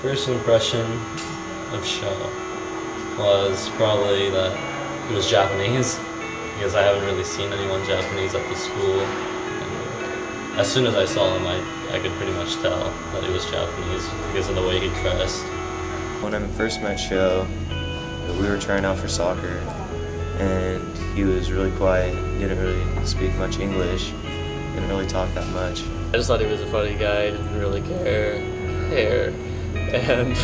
first impression of Sho was probably that he was Japanese, because I haven't really seen anyone Japanese at the school. And as soon as I saw him, I could pretty much tell that he was Japanese because of the way he dressed. When I first met Sho, we were trying out for soccer, and he was really quiet, didn't really speak much English, didn't really talk that much. I just thought he was a funny guy, didn't really care, and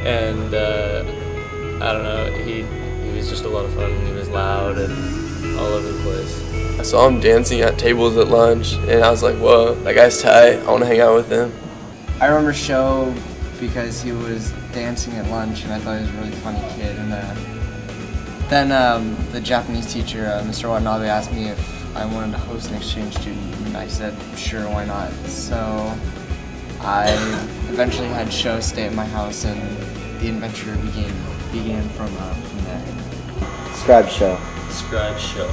and I don't know, he was just a lot of fun. He was loud and all over the place. I saw him dancing at tables at lunch, and I was like, whoa, that guy's tight, I want to hang out with him. I remember Sho because he was dancing at lunch, and I thought he was a really funny kid. And then the Japanese teacher, Mr. Watanabe, asked me if I wanted to host an exchange student, and I said, sure, why not? So I eventually had Sho stay at my house, and the adventure began from there. Describe Sho. Describe Sho.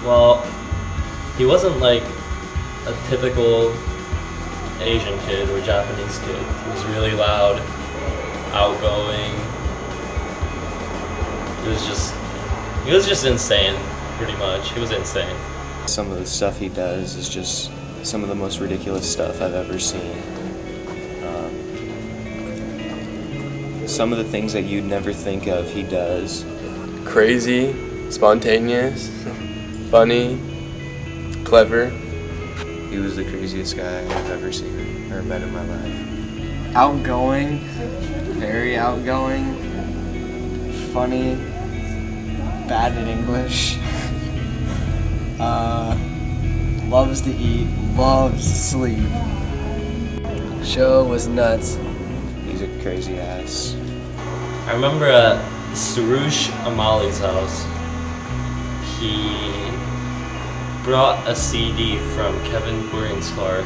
Well, he wasn't like a typical Asian kid or Japanese kid. He was really loud, outgoing. He was just insane, pretty much. He was insane. Some of the stuff he does is just some of the most ridiculous stuff I've ever seen. Some of the things that you'd never think of, he does. Crazy, spontaneous, funny, clever. He was the craziest guy I've ever seen or met in my life. Outgoing, very outgoing, funny, bad at English, loves to eat, loves to sleep. Sho was nuts. He's a crazy ass. I remember at Surush Amali's house, he brought a CD from Kevin Queering's car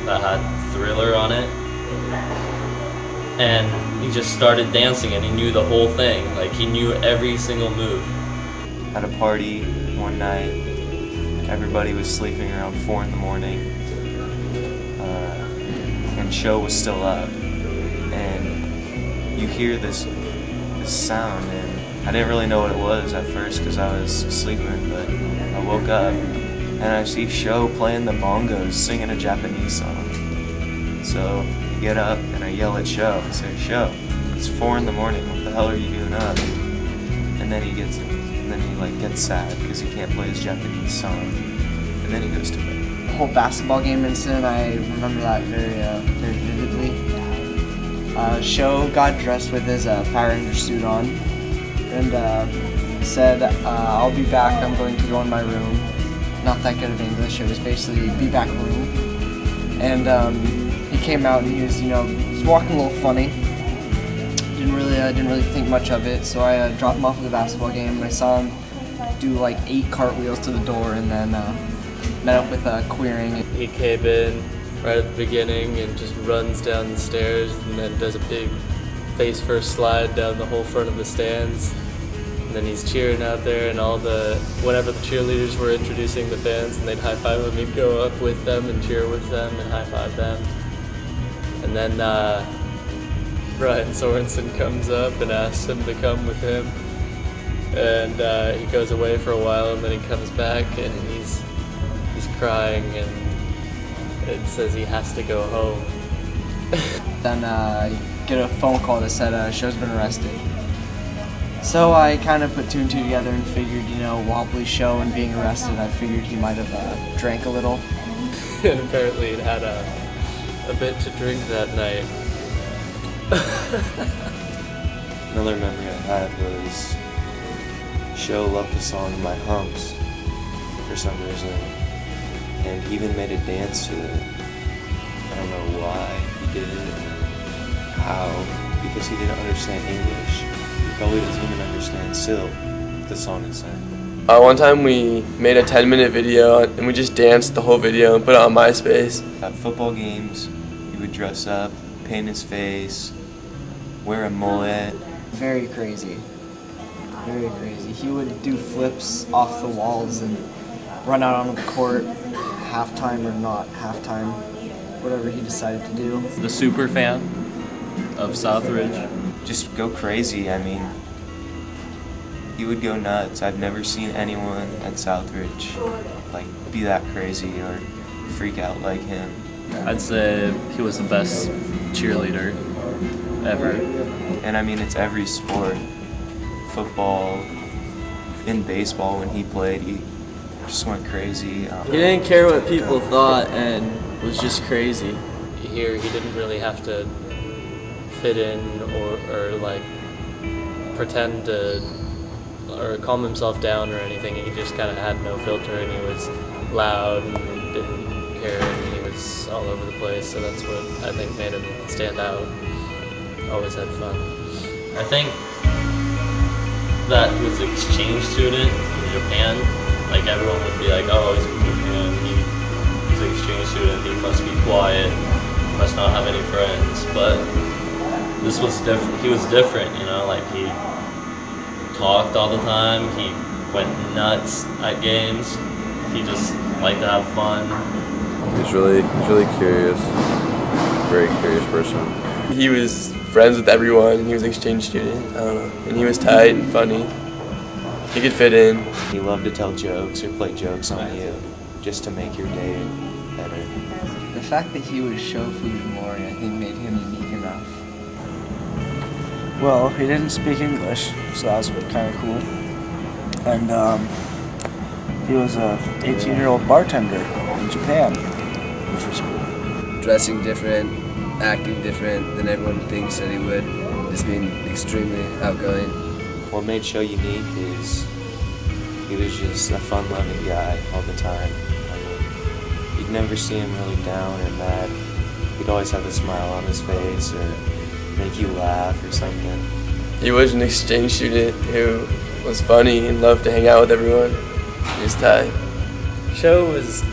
that had Thriller on it, and he just started dancing and he knew the whole thing. Like, he knew every single move. At a party one night, everybody was sleeping around 4 in the morning, and Sho was still up, and you hear this sound, and I didn't really know what it was at first because I was sleeping, but I woke up and I see Sho playing the bongos, singing a Japanese song. So I get up and I yell at Sho. I say, Sho, it's 4 in the morning. What the hell are you doing up? And then he gets sad because he can't play his Japanese song. And then he goes to bed. The whole basketball game incident, I remember that very vividly. Sho got dressed with his Power Ranger suit on and said, I'll be back, I'm going to go in my room. Not that good of English, it was basically be back room. And he came out and he was, he was walking a little funny. Didn't really think much of it, so I dropped him off at the basketball game, and I saw him do like 8 cartwheels to the door, and then met up with Queering. He came in right at the beginning and just runs down the stairs and then does a big face-first slide down the whole front of the stands. And then he's cheering out there, and whenever the cheerleaders were introducing the fans and they'd high-five him, he'd go up with them and cheer with them and high-five them. And then Brian Sorensen comes up and asks him to come with him. And he goes away for a while, and then he comes back and he's crying and it says he has to go home. Then get a phone call that said Sho's been arrested. So I kind of put 2 and 2 together and figured, wobbly Sho and being arrested, I figured he might have drank a little. And apparently he'd had a bit to drink that night. Another memory I had was Sho loved the song My Humps for some reason, and he even made a dance to it. I don't know why he did it or how, because he didn't understand English. He probably doesn't even understand still what the song is saying. One time we made a 10-minute video and we just danced the whole video and put it on MySpace. At football games, he would dress up, paint his face, wear a mullet. Very crazy. Very crazy. He would do flips off the walls and run out onto the court, halftime or not halftime, whatever he decided to do. The super fan. of Southridge. Just go crazy. I mean, he would go nuts. I've never seen anyone at Southridge like be that crazy or freak out like him. I'd say he was the best cheerleader ever. And I mean, it's every sport. Football, in baseball when he played, he just went crazy. He didn't care what people thought and was just crazy. Here, he didn't really have to fit in or like pretend to or calm himself down or anything. He just kind of had no filter, and he was loud and didn't care, and he was all over the place. So that's what I think made him stand out. Always had fun. I think that he was an exchange student from Japan. Like, everyone would be like, oh, he's from Japan, he's an exchange student, he must be quiet, he must not have any friends. But this was different. He was different, you know, like, he talked all the time, he went nuts at games, he just liked to have fun. He's really curious, very curious person. He was friends with everyone. He was an exchange student. I don't know. And he was tight and funny. He could fit in. He loved to tell jokes or play jokes on you just to make your day better. The fact that he was Sho Fujimori, I think, made him unique enough. Well, he didn't speak English, so that was kind of cool. And he was a 18-year-old bartender in Japan, which was cool. Dressing different, acting different than everyone thinks that he would, just being extremely outgoing. What made Sho unique is he was just a fun-loving guy all the time. I mean, you'd never see him really down or mad. He'd always have a smile on his face or make you laugh or something. He was an exchange student who was funny and loved to hang out with everyone. He was tight. Sho was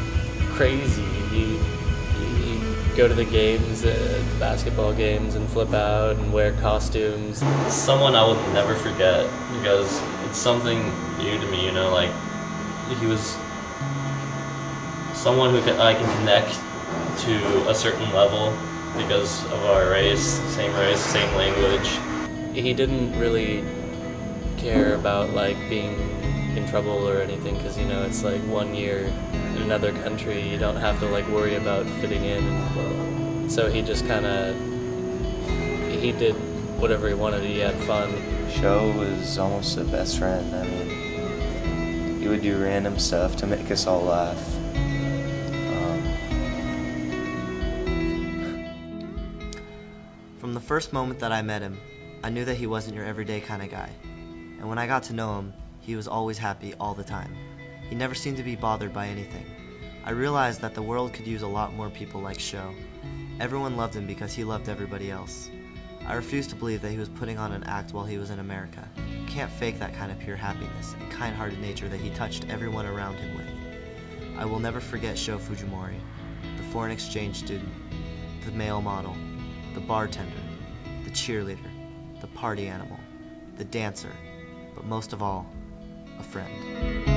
crazy. He'd go to the games, basketball games, and flip out and wear costumes. Someone I would never forget, because it's something new to me, you know, like, he was someone who I can connect to a certain level because of our race, same language. He didn't really care about like being in trouble or anything, because, you know, it's like 1 year in another country, you don't have to like worry about fitting in. So he just kind of, he did whatever he wanted, he had fun. Sho was almost a best friend. I mean, he would do random stuff to make us all laugh. From the first moment that I met him, I knew that he wasn't your everyday kind of guy. And when I got to know him, he was always happy all the time. He never seemed to be bothered by anything. I realized that the world could use a lot more people like Sho. Everyone loved him because he loved everybody else. I refuse to believe that he was putting on an act while he was in America. You can't fake that kind of pure happiness and kind-hearted nature that he touched everyone around him with. I will never forget Sho Fujimori, the foreign exchange student, the male model, the bartender, the cheerleader, the party animal, the dancer, but most of all, a friend.